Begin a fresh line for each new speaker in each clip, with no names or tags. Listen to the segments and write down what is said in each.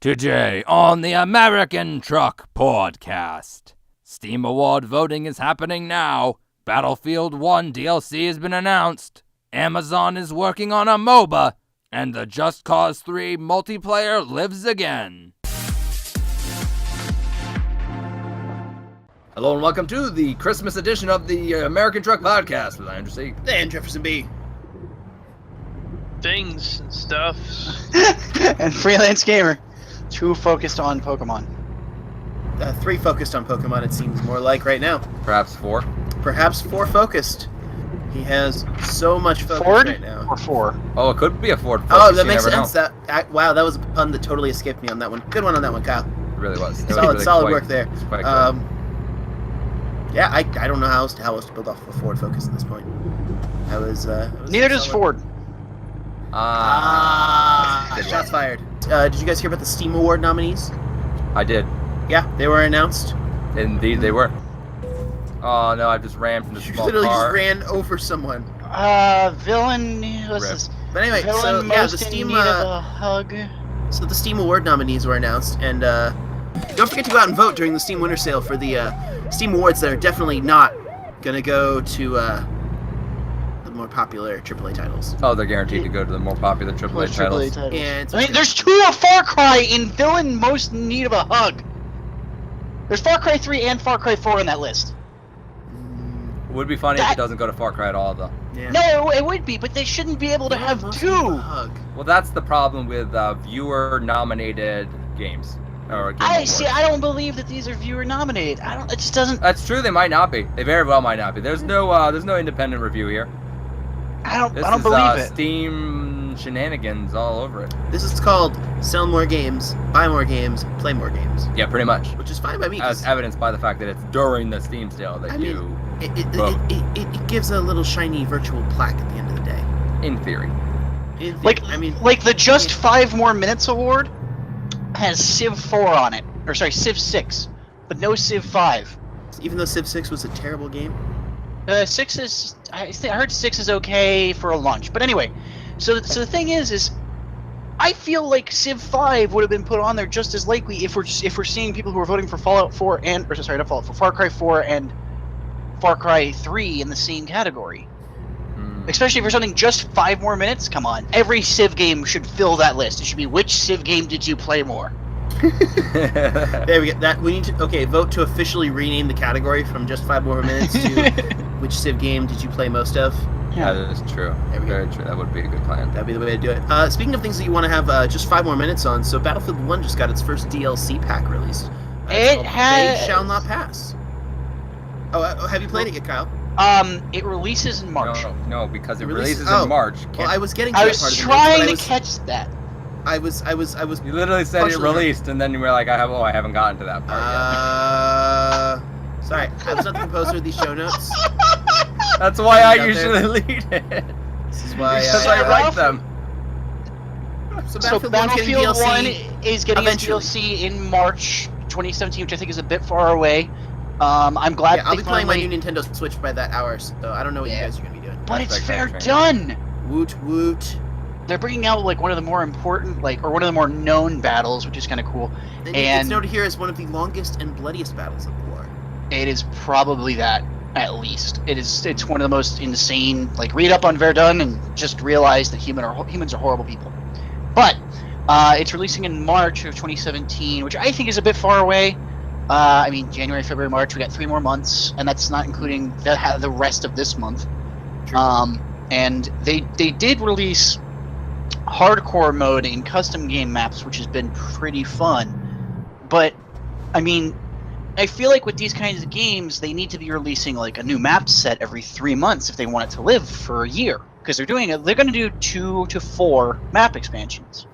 Today on the American Truck Podcast. Steam Award voting is happening now. Battlefield 1 DLC has been announced. Amazon is working on a MOBA. And the Just Cause 3 multiplayer lives again. Hello and welcome to the Christmas edition of the American Truck Podcast with Andrew C.
And Jefferson B.
Things and stuff.
And Freelance Gamer. 2 focused on Pokemon.
3 focused on Pokemon, it seems more like right now.
Perhaps 4.
Perhaps 4 focused. He has so much focus
Ford
right now.
Or 4?
Oh, it could be a Ford.
Oh,
Focus,
that
you
makes
never
sense. Wow, that was a pun that totally escaped me on that one. Good one on that one, Kyle.
It really was. It was
Solid,
really
solid
quite-
work there.
it's quite good.
Yeah, I don't know how else to build off a Ford Focus at this point.
Neither does Ford.
Shots fired. Did you guys hear about the Steam Award nominees?
I did.
Yeah, they were announced.
Indeed, they were. Oh no, I just ran from the
You
small
literally
car.
just ran over someone.
Villain. What's
Rip.
this?
But anyway,
Villain
so yeah,
most
the
in
Steam
need of a hug.
So the Steam Award nominees were announced, and don't forget to go out and vote during the Steam Winter Sale for the Steam Awards that are definitely not gonna go to the more popular AAA titles.
Oh, they're guaranteed to go to the more popular AAA titles.
And
I mean, there's 2 of Far Cry in Villain most in need of a hug. There's Far Cry 3 and Far Cry 4 on that list.
It would be funny if it doesn't go to Far Cry at all, though.
yeah.
No, it would be, but they shouldn't be able to have
Most need a
2.
hug.
Well, that's the problem with viewer-nominated games. Or game
I
awards.
see. I don't believe that these are viewer nominated. I don't. It just doesn't.
That's true. They might not be. They very well might not be. There's no independent review here.
I don't
This
believe
is
it.
Steam shenanigans all over it.
This is called sell more games, buy more games, play more games,
Yeah, pretty much.
which is fine by me. 'cause
As evidenced by the fact that it's during the Steam sale that
I mean,
you,
it, it gives a little shiny virtual plaque at the end of the day.
in theory.
Like the Just 5 More Minutes award has Civ 4 on it, or sorry, Civ 6, but no Civ 5.
even though Civ 6 was a terrible game.
6 is I heard 6 is okay for a launch, but anyway. So the thing is I feel like Civ 5 would have been put on there just as likely if we're seeing people who are voting for Fallout 4 and for Far Cry 4 and Far Cry 3 in the same category. Especially if you're something just 5 more minutes. Come on, every Civ game should fill that list. It should be which Civ game did you play more?
There we go. That we need to vote to officially rename the category from just 5 more minutes to which Civ game did you play most of.
Yeah.
That is true.
There we go.
Very true. That would be a good plan.
That'd be the way to do it. Speaking of things that you want to have just 5 more minutes on, so Battlefield 1 just got its first DLC pack released. It's
It
called
has-
They Shall Not Pass. Oh, have you played it yet, Kyle?
It releases in March.
No, because it
It
releases
releases-
in March.
Well, I was getting to
I
that part
was
of the news,
trying
but
to catch that.
I was
You literally said it
partially-
released, and then you were like, I haven't gotten to that part
Sorry, I was not the composer of these show notes.
yet. That's why I
out
usually lead it.
This is why
Because
I
I write them.
So
So
Battlefield 1's getting
Battlefield 1
DLC.
is getting
eventually.
its DLC in March 2017, which I think is a bit far away. I'm glad
Yeah, I'll
they
be playing my
finally-
new Nintendo Switch by that hour, so I don't know what you guys are gonna be doing.
But it's fair
Spectacular.
done.
Woot woot.
They're bringing out like one of the more important, or one of the more known battles, which is kind of cool.
And it's
And-
noted here as one of the longest and bloodiest battles of the war.
It is probably that, at least. It's one of the most insane. Like, read up on Verdun and just realize that humans are horrible people. But it's releasing in March of 2017, which I think is a bit far away. I mean, January, February, March. We got 3 more months, and that's not including the rest of this month.
True.
And they did release hardcore mode in custom game maps, which has been pretty fun. But I mean, I feel like with these kinds of games, they need to be releasing like a new map set every 3 months if they want it to live for a year. Because they're going to do 2 to 4 map expansions,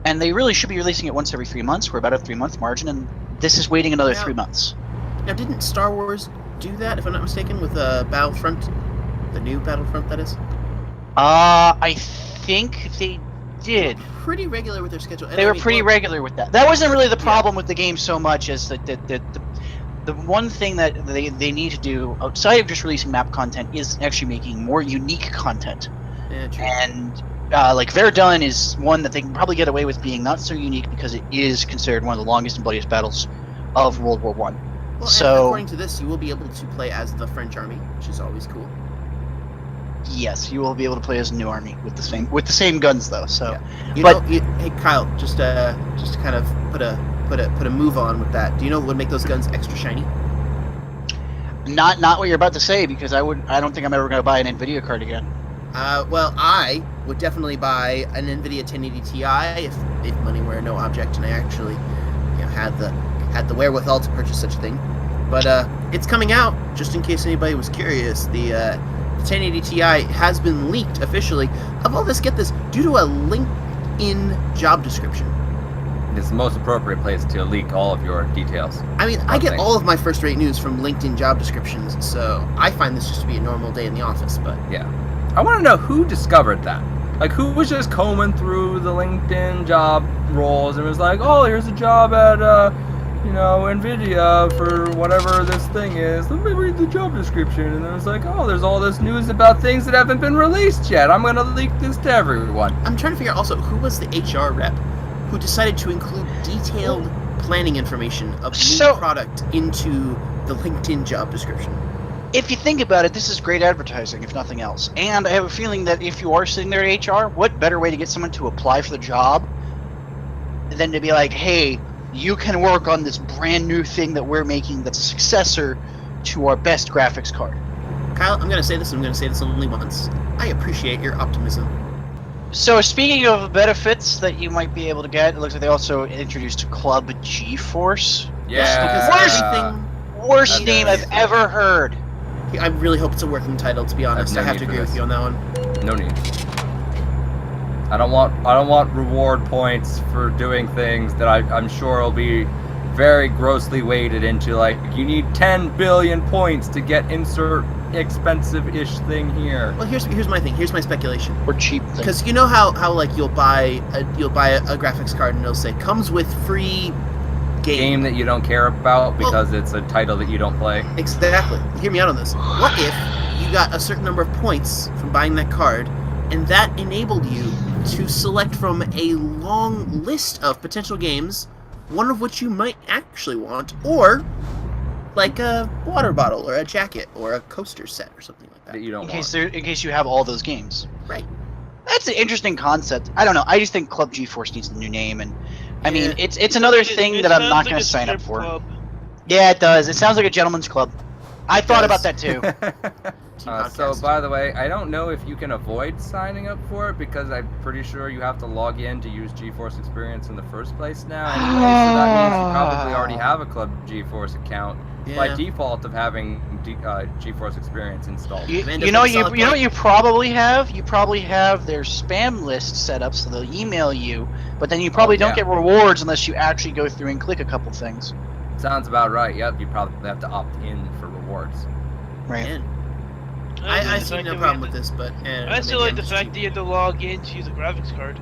and they really should be releasing it once every 3 months. We're about a 3-month margin, and this is waiting another
Yeah.
3 months.
Now, didn't Star Wars do that, if I'm not mistaken, with Battlefront? The new Battlefront, that is?
I think they did.
Pretty regular with their schedule. And
They
I
were
mean,
pretty
well,
regular with that. That wasn't really the problem with the game so much as the one thing that they need to do outside of just releasing map content is actually making more unique content.
Yeah, true.
And like Verdun is one that they can probably get away with being not so unique because it is considered one of the longest and bloodiest battles of World War One.
Well,
So-
and according to this, you will be able to play as the French army, which is always cool.
Yes, you will be able to play as a new army with the same guns though. So
You
But-
know, hey Kyle, just to kind of put a move on with that. Do you know what would make those guns extra shiny?
not what you're about to say, because I don't think I'm ever going to buy an Nvidia card again.
Well, I would definitely buy an NVIDIA 1080 Ti if money were no object, and I actually, had the wherewithal to purchase such a thing. But it's coming out, just in case anybody was curious. The 1080 Ti has been leaked officially. Of all this, get this, due to a LinkedIn job description.
It's the most appropriate place to leak all of your details.
I mean, I get
Thanks.
all of my first-rate news from LinkedIn job descriptions, so I find this just to be a normal day in the office. But
Yeah. I want to know who discovered that. Like, who was just combing through the LinkedIn job roles and was like, oh, here's a job at, NVIDIA for whatever this thing is. Let me read the job description. And then it's like, oh, there's all this news about things that haven't been released yet. I'm going to leak this to everyone.
I'm trying to figure out also who was the HR rep who decided to include detailed planning information of new
So-
product into the LinkedIn job description.
If you think about it, this is great advertising, if nothing else. And I have a feeling that if you are sitting there at HR, what better way to get someone to apply for the job than to be like, hey, you can work on this brand new thing that we're making that's a successor to our best graphics card.
Kyle, I'm going to say this, and I'm going to say this only once. I appreciate your optimism.
So speaking of benefits that you might be able to get, it looks like they also introduced Club GeForce.
Yeah.
Worst Worst
I've
name
never
I've ever heard.
I really hope it's a working title, to be honest.
no
I have
need
to
for
agree with
this.
you on that one.
No need. I don't want reward points for doing things that I'm sure will be very grossly weighted into, like, you need 10 billion points to get insert expensive-ish thing here.
Well, here's my thing. Here's my speculation.
Or cheap thing.
Because you know how like you'll buy a graphics card and it'll say comes with free
Game that you don't care about because it's a title that you don't play.
Exactly. Hear me out on this. What if you got a certain number of points from buying that card, and that enabled you to select from a long list of potential games, one of which you might actually want, or like a water bottle or a jacket or a coaster set or something like
That
that.
you don't want.
In case you have all those games.
Right.
That's an interesting concept. I don't know. I just think Club GeForce needs a new name, and I mean,
Yeah.
it's another thing that I'm not going to sign up for. Yeah, it does. It sounds like a gentleman's club. I thought about that too.
So,
Podcast.
by the way, I don't know if you can avoid signing up for it because I'm pretty sure you have to log in to use GeForce Experience in the first place now. Anyway, so that means you probably already have a Club GeForce account by
Yeah.
default of having GeForce Experience installed.
You,
Amanda
you know
for the
you
solid
you know what
point.
you probably have? You probably have their spam list set up so they'll email you, but then you probably don't
yeah.
get rewards unless you actually go through and click a couple things.
Sounds about right. Yep, you probably have to opt in for rewards.
Right.
Man,
I
I see no problem with this, but
I still like the fact that you have to log in to use a graphics card.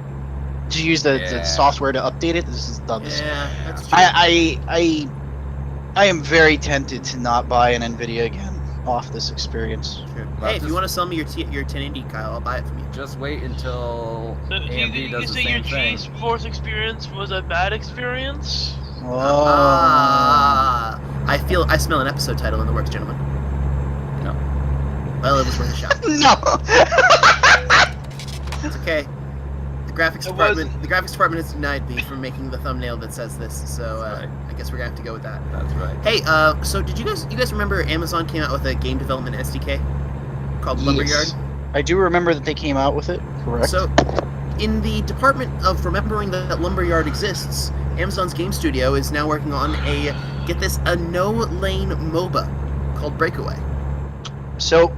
To use the
Yeah.
software to update it, this is dumbest.
Yeah, that's true.
I am very tempted to not buy an Nvidia again off this experience.
True.
Well,
Hey, if you
just-
want to sell me your 1080, Kyle, I'll buy it from you.
Just wait until
So
AMD
you
does the
say your
same thing.
GeForce experience was a bad experience?
Oh.
Ah, I smell an episode title in the works, gentlemen.
No.
Well, it was worth a shot.
No.
It's okay. The graphics
It
department has denied me from making the thumbnail that says this, so
That's right.
I guess we're gonna have to go with that.
That's right.
Hey, so did you guys remember Amazon came out with a game development SDK called Lumberyard?
Yes. I do remember that they came out with it. Correct.
So, in the department of remembering that Lumberyard exists, Amazon's game studio is now working on a no-lane MOBA called Breakaway.
So,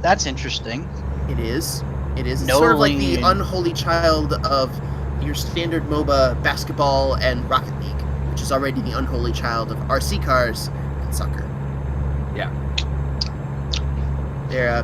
that's interesting.
It is. It's
No
sort of like the
lane.
unholy child of your standard MOBA basketball and Rocket League, which is already the unholy child of RC cars and soccer.
Yeah.
They're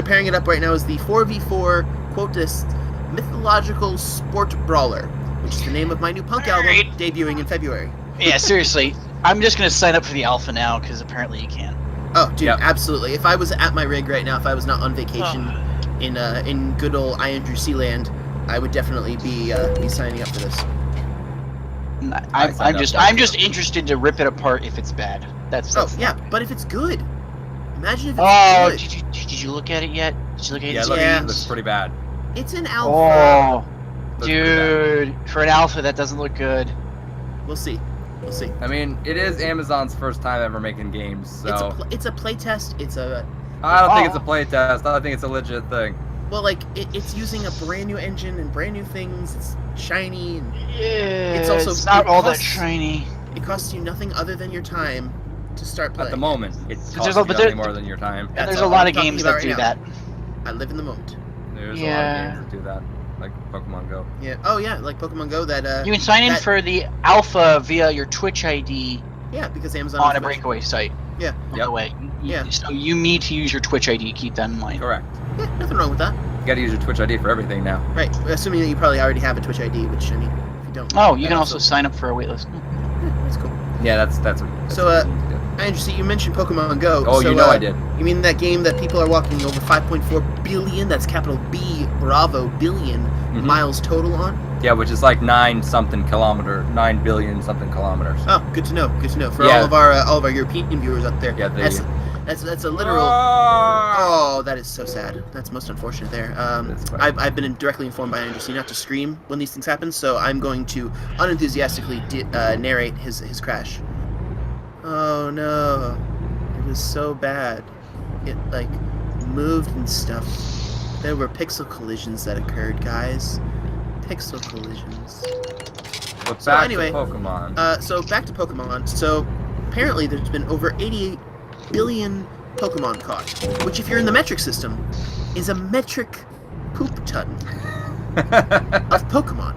pairing it up right now as the 4v4 quote this mythological sport brawler, which is the name of my new punk album
Alright.
debuting in February.
Yeah, seriously. I'm just gonna sign up for the alpha now because apparently you can.
Oh, dude,
Yep.
absolutely. If I was at my rig right now, if I was not on vacation in good old I Andrew Sealand, I would definitely be signing up for this.
I'm just interested to rip it apart if it's bad. That's
yeah, but if it's good, imagine if it's
Oh,
good.
did you look at it yet? Did you look at
Yeah,
its
it
Yeah.
looks pretty bad.
It's an alpha.
Oh,
Looks pretty bad.
dude, for an alpha that doesn't look good.
We'll see. We'll see.
I mean, it is Amazon's first time ever making games, so
It's a play test. It's a
I don't think it's a playtest. I think it's a legit thing.
well, like it's using a brand new engine and brand new things. It's shiny and
Yeah,
It's also-
it's not
it
all that
costs-
shiny.
it costs you nothing other than your time to start playing.
At the moment, it
there's
costs
a-
you
but there-
nothing more than your time.
And
That's
there's a
all
lot
I'm
of
talking
games
about
that
right
do
now.
that.
I live in the moment.
There's a
Yeah.
lot of games that do that, like Pokemon Go.
Yeah. Oh yeah, like Pokemon Go. That
You can sign in
that-
for the alpha via your Twitch ID
yeah, because Amazon
on
has
a
Twitch.
breakaway site.
Yeah.
By
Yep.
the way,
Yeah.
So you need to use your Twitch ID. Keep that in mind.
Correct.
Yeah, nothing wrong with that.
You gotta use your Twitch ID for everything now.
Right. Assuming that you probably already have a Twitch ID, which I mean, if you don't.
Oh, you
that
can also sign up for a waitlist.
Yeah, that's cool.
Yeah, that's what.
So,
what you need to do.
Andrew, you mentioned Pokemon Go.
Oh,
so,
you know I did.
You mean that game that people are walking over 5.4 billion? That's capital B, Bravo, billion
Mhm.
miles total on.
Yeah, which is like 9 billion something kilometers.
Oh, good to know. Good to know for
Yeah.
all of our European viewers out there.
Yeah,
that's a literal.
Oh!
Oh, that is so sad. That's most unfortunate there.
That's fine.
I've been directly informed by Andrew not to stream when these things happen, so I'm going to unenthusiastically narrate his crash. Oh no, it was so bad. It like moved and stuff. There were pixel collisions that occurred, guys. Pixel collisions.
But
So
back
anyway,
to Pokemon.
So back to Pokemon. So apparently there's been over 88 billion Pokemon caught, which if you're in the metric system, is a metric poop ton of Pokemon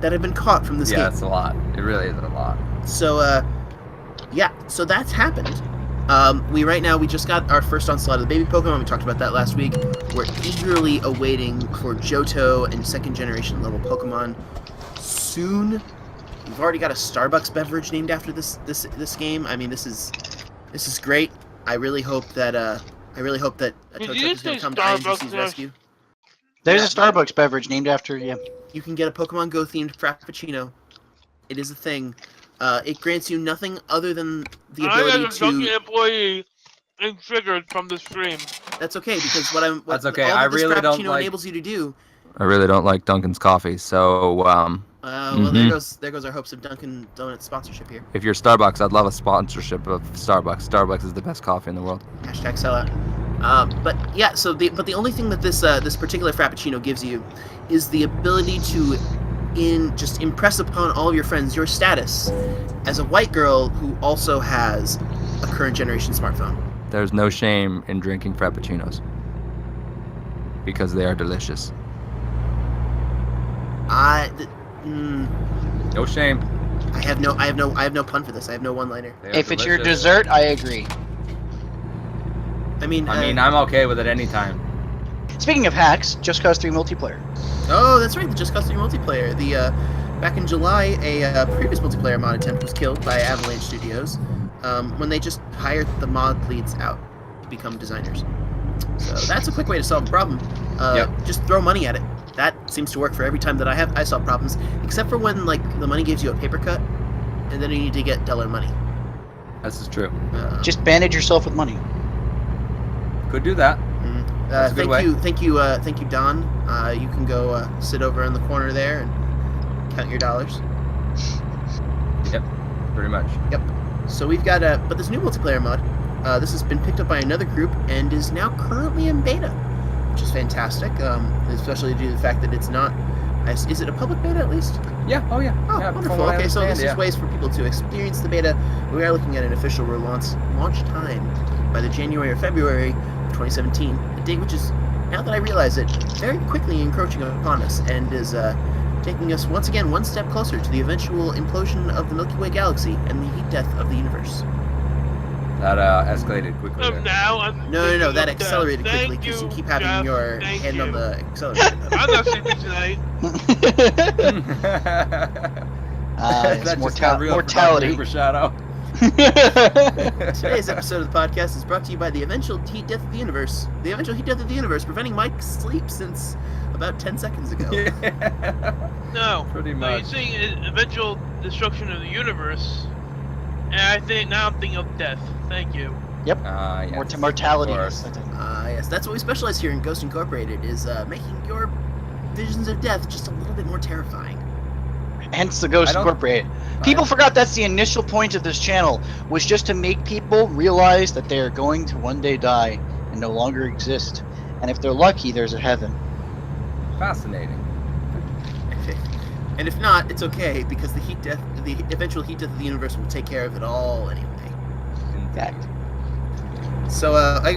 that have been caught from this
Yeah,
game.
it's a lot. It really is a lot.
So yeah, so that's happened. We just got our first onslaught of the baby Pokemon. We talked about that last week. We're eagerly awaiting for Johto and second generation level Pokemon soon. We've already got a Starbucks beverage named after this game. I mean, this is great. I really hope that a
Did
tow
you
truck is going
say
to come to
Starbucks
INGC's
there?
rescue.
There's
Yeah.
a Starbucks beverage named after you.
You can get a Pokemon Go themed Frappuccino. It is a thing. It grants you nothing other than the
I
ability
as a Dunkin'
to.
employee am triggered from the stream.
That's okay because what
That's okay,
all
I
that this
really don't
Frappuccino
like-
enables you to do.
I really don't like Dunkin's coffee, so
Well,
Mhm.
there goes our hopes of Dunkin' Donuts sponsorship here.
if you're Starbucks, I'd love a sponsorship of Starbucks. Starbucks is the best coffee in the world.
Hashtag sellout. But yeah, the only thing that this particular Frappuccino gives you is the ability to just impress upon all of your friends your status as a white girl who also has a current generation smartphone.
There's no shame in drinking Frappuccinos because they are delicious. No shame.
I have no pun for this. I have no one-liner.
They are
If it's your
delicious.
dessert, I agree.
I mean,
I'm okay with it anytime.
Speaking of hacks, Just Cause 3 multiplayer.
oh, that's right, the Just Cause 3 multiplayer. Back in July, a previous multiplayer mod attempt was killed by Avalanche Studios when they just hired the mod leads out to become designers. So that's a quick way to solve a problem.
Yep.
Just throw money at it. That seems to work for every time that I solve problems, except for when like the money gives you a paper cut, and then you need to get dollar money.
This is true.
Just bandage yourself with money.
Could do that. That's a good way.
Thank you, Don. You can go sit over in the corner there and count your dollars.
Yep. Pretty much.
Yep. So we've got but this new multiplayer mod, this has been picked up by another group and is now currently in beta, which is fantastic. Especially due to the fact that it's not. Is it a public beta at least?
Yeah. Oh yeah.
Oh,
yeah, from
wonderful.
what I
Okay, so this
understand,
is ways for people to experience the beta. We are looking at an official launch time by the January or February of 2017, a date which is, now that I realize it, very quickly encroaching upon us and is taking us once again one step closer to the eventual implosion of the Milky Way galaxy and the heat death of the universe.
That escalated quickly. there.
Now I'm
No,
thinking
that
of death.
accelerated quickly
Thank
because you
you,
keep having
Jeff.
your
Thank
hand on
you.
the accelerator.
I'm not sleeping tonight.
It's
That just got real for Dr.
mortality.
Uber Shadow.
Today's episode of the podcast is brought to you by the eventual heat death of the universe. The eventual heat death of the universe, preventing Mike's sleep since about 10 seconds ago.
No.
Pretty
So
much.
you're saying eventual destruction of the universe, and I'm thinking of death. Thank you.
Yes,
Mortality.
of course.
Yes, that's what we specialize here in Ghost Incorporated, is making your visions of death just a little bit more terrifying.
Hence the Ghost
I don't-
Incorporated. People forgot that's the initial point of this channel, was just to make people realize that they are going to one day die and no longer exist. And if they're lucky, there's a heaven.
Fascinating.
And if not, it's okay, because the eventual heat death of the universe will take care of it all anyway.
Fact.
So,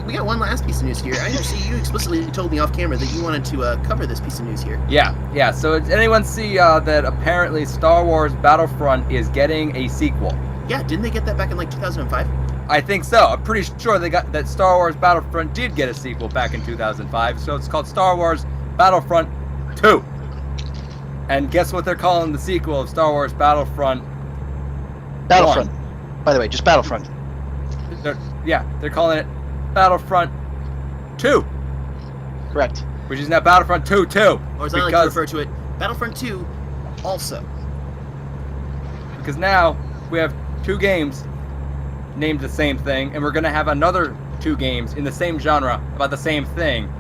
we got one last piece of news here. I understand you explicitly told me off camera that you wanted to cover this piece of news here.
Yeah. So did anyone see that apparently Star Wars Battlefront is getting a sequel?
Yeah, didn't they get that back in like 2005?
I think so. I'm pretty sure they got that Star Wars Battlefront did get a sequel back in 2005. So it's called Star Wars Battlefront 2. And guess what they're calling the sequel of Star Wars Battlefront?
Battlefront. By the way, just Battlefront.
They're calling it Battlefront 2,
Correct.
which is now Battlefront 2 too.
Or as I like to refer to it, Battlefront 2 also.
Because now we have 2 games named the same thing, and we're going to have another 2 games in the same genre about the same thing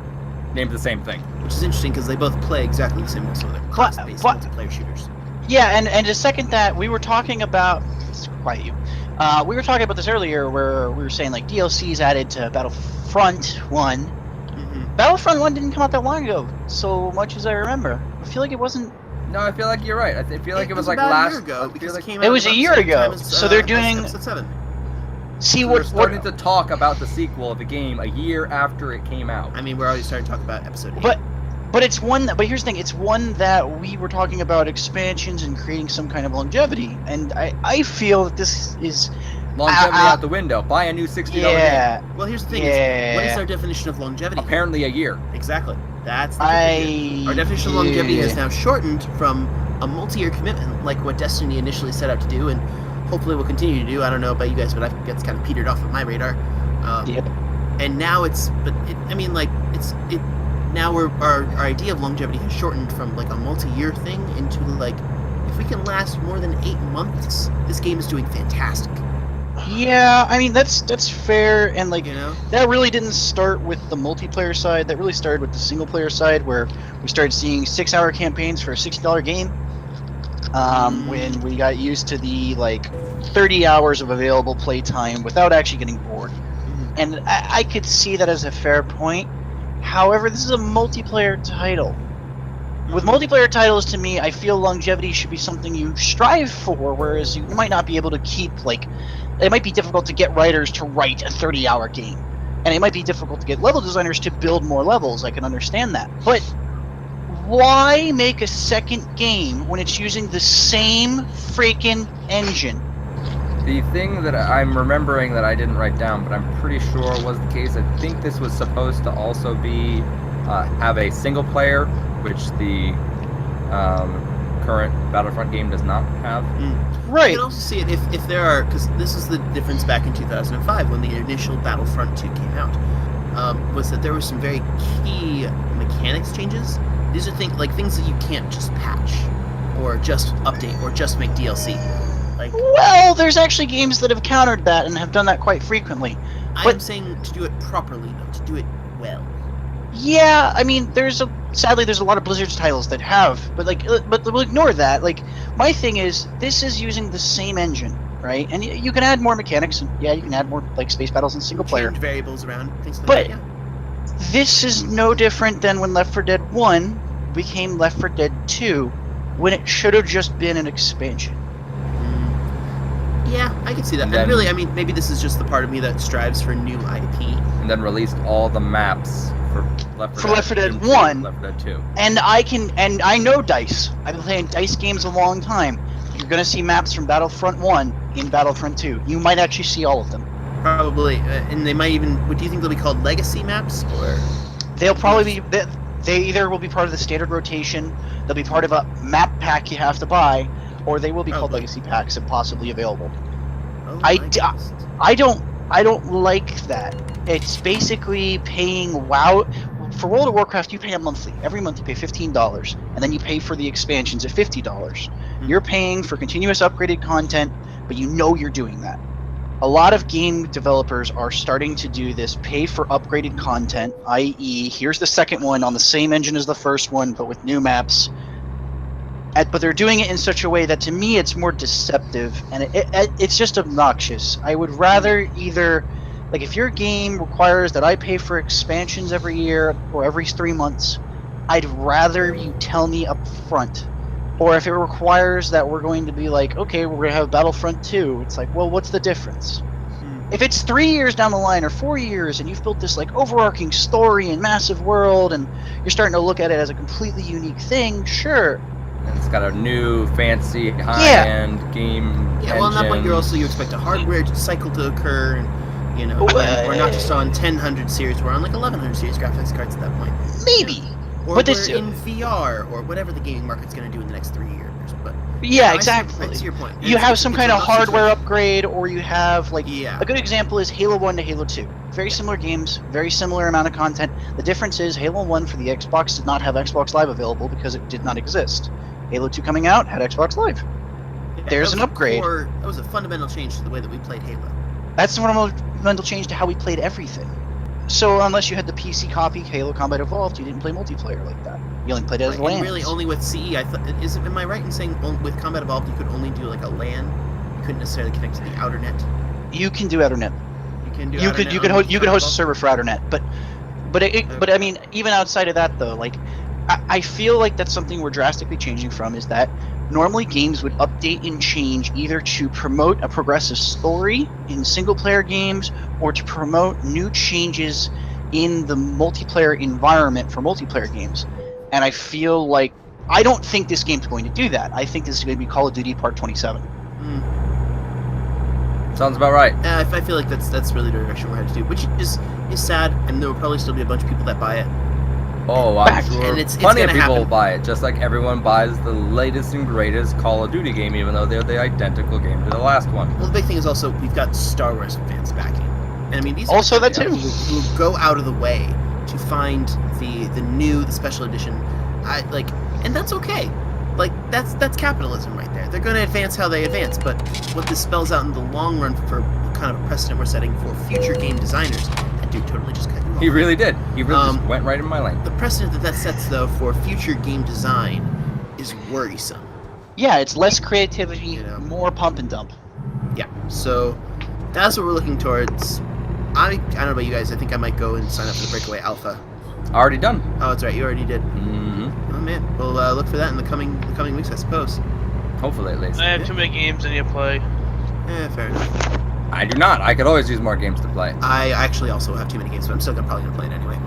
named the same thing.
Which is interesting because they both play exactly the same way, so they're class-based
but-
multiplayer shooters.
Yeah, and to second that, we were talking about... Quiet you. We were talking about this earlier where we were saying like DLCs added to Battlefront 1.
Mm-hmm.
Battlefront 1 didn't come out that long ago, so much as I remember. I feel like it wasn't...
No, I feel like you're right. I feel like it was like
about
last
a year ago,
I
because
feel
it came
like
out
was a
about the
year
same
ago,
time as,
so they're
as
doing-
Episode 7.
See
we're
what...
starting to talk about the sequel of the game a year after it came out.
I mean, we're already starting to talk about Episode 8.
But it's one that, but here's the thing, it's one that we were talking about expansions and creating some kind of longevity, and I feel that this is...
Longevity out the window. Buy a new $60
Yeah,
game.
Well, here's the thing:
Yeah.
what is our definition of longevity?
Apparently a year.
Exactly. That's the trick here. Our definition of longevity has now shortened from a multi-year commitment, like what Destiny initially set out to do, and hopefully will continue to do. I don't know about you guys, but I think it's kind of petered off of my radar.
Yep.
And now now our idea of longevity has shortened from like a multi-year thing into like, if we can last more than 8 months, this game is doing fantastic.
Yeah, I mean, that's fair, and like,
You know?
that really didn't start with the multiplayer side, that really started with the single player side, where we started seeing 6-hour campaigns for a $60 game, when we got used to the, like, 30 hours of available playtime without actually getting bored. And I could see that as a fair point. However, this is a multiplayer title. With multiplayer titles, to me, I feel longevity should be something you strive for, whereas you might not be able to keep, like, it might be difficult to get writers to write a 30-hour game. And it might be difficult to get level designers to build more levels, I can understand that. But why make a second game when it's using the same freaking engine?
The thing that I'm remembering that I didn't write down, but I'm pretty sure was the case, I think this was supposed to also be have a single player, which the current Battlefront game does not have.
Right.
You can also see it if there are, because this is the difference back in 2005 when the initial Battlefront 2 came out, was that there were some very key mechanics changes. These are things that you can't just patch, or just update, or just make DLC. Like,
Well, there's actually games that have countered that and have done that quite frequently.
I'm saying to do it properly, not to do it well.
Yeah, I mean, sadly there's a lot of Blizzard's titles that have, but we'll ignore that. Like, my thing is, this is using the same engine, right? And you can add more mechanics, and yeah, you can add more like space battles and single player.
Change variables around, things like
But
that. Yeah.
This is no different than when Left 4 Dead 1 became Left 4 Dead 2, when it should have just been an expansion.
Yeah, I can see that.
And
And
then-
really, I mean, maybe this is just the part of me that strives for new IP.
And then released all the maps for Left 4
Left 4 Dead
into
1.
Left 4 Dead 2.
And I know DICE. I've been playing DICE games a long time. You're gonna see maps from Battlefront 1 in Battlefront 2. You might actually see all of them.
Probably, and they might even. Do you think they'll be called legacy maps, or?
They'll probably be. They either will be part of the standard rotation, they'll be part of a map pack you have to buy, or they will be called
Probably.
legacy packs and possibly available.
Oh,
I
my
d-
goodness.
I don't like that. It's basically paying WoW. for World of Warcraft, you pay a monthly. Every month you pay $15, and then you pay for the expansions at $50. You're paying for continuous upgraded content, but you know you're doing that. A lot of game developers are starting to do this pay for upgraded content, i.e., here's the second one on the same engine as the first one, but with new maps. But they're doing it in such a way that, to me, it's more deceptive, and it's just obnoxious. I would rather either, like, if your game requires that I pay for expansions every year or every 3 months, I'd rather you tell me up front. Or if it requires that we're going to be like, okay, we're going to have Battlefront 2, it's like, well, what's the difference? If it's 3 years down the line or 4 years and you've built this like overarching story and massive world and you're starting to look at it as a completely unique thing, sure.
And it's got a new, fancy, high-end game
Yeah, well, at that point,
engine.
you expect a hardware cycle to occur, and you know, we're not just on 1000 series, we're on like 1100 series graphics cards at that point.
Maybe.
Or
But
we're
this-
in VR, or whatever the gaming market's going to do in the next 3 years. But
Yeah,
I
exactly.
see your point.
You have some kind of hardware upgrade, or you have like
Yeah.
a good example is Halo 1 to Halo 2. Very similar games, very similar amount of content. The difference is Halo 1 for the Xbox did not have Xbox Live available because it did not exist. Halo 2 coming out had Xbox Live.
Yeah,
There's
that
an
was a
upgrade.
that was a fundamental change to the way that we played Halo.
That's one fundamental change to how we played everything. So unless you had the PC copy, Halo Combat Evolved, you didn't play multiplayer like that. You only played it as
Right,
LAN.
and really only with CE. I thought, am I right in saying with Combat Evolved you could only do like a LAN? You couldn't necessarily connect to the outer net.
You can do Ethernet.
You can do.
You
outer
could
net
you could
on
host you could
Combat
host a server for Outernet, but I mean, even outside of that though, like I feel like that's something we're drastically changing from. Is that normally games would update and change either to promote a progressive story in single player games or to promote new changes in the multiplayer environment for multiplayer games. And I feel like I don't think this game's going to do that. I think this is going to be Call of Duty Part 27.
Sounds about right.
I feel like that's really the direction we're headed to, which is sad, and there will probably still be a bunch of people that buy it.
Oh, I'm
Back.
sure
And it's
plenty of
gonna
people
happen.
will buy it, just like everyone buys the latest and greatest Call of Duty game, even though they're the identical game to the last one.
Well, the big thing is also we've got Star Wars fans backing, and I mean these
Also
are
that
people
too.
who go out of the way to find the special edition, and that's okay. Like that's capitalism right there. They're going to advance how they advance, but what this spells out in the long run for kind of a precedent we're setting for future game designers. That dude totally just cut you off.
He really did. He really just
Um,
went right in my lane.
The precedent that sets though for future game design is worrisome.
Yeah, it's less creativity,
You know.
more pump and dump.
Yeah, so that's what we're looking towards. I don't know about you guys. I think I might go and sign up for the Breakaway Alpha.
Already done.
Oh, that's right. You already did.
hmm
Oh man. We'll look for that in the coming weeks, I suppose.
Hopefully, at least.
I have too many games I need to play.
Fair enough.
I do not. I could always use more games to play.
I actually also have too many games, but I'm still probably gonna play it anyway.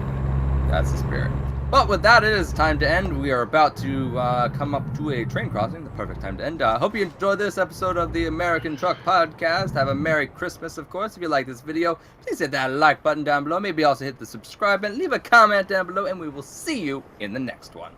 That's the spirit. But with that, it is time to end. We are about to come up to a train crossing. The perfect time to end. Hope you enjoyed this episode of the American Truck Podcast. Have a Merry Christmas, of course. If you like this video, please hit that like button down below. Maybe also hit the subscribe button. Leave a comment down below, and we will see you in the next one.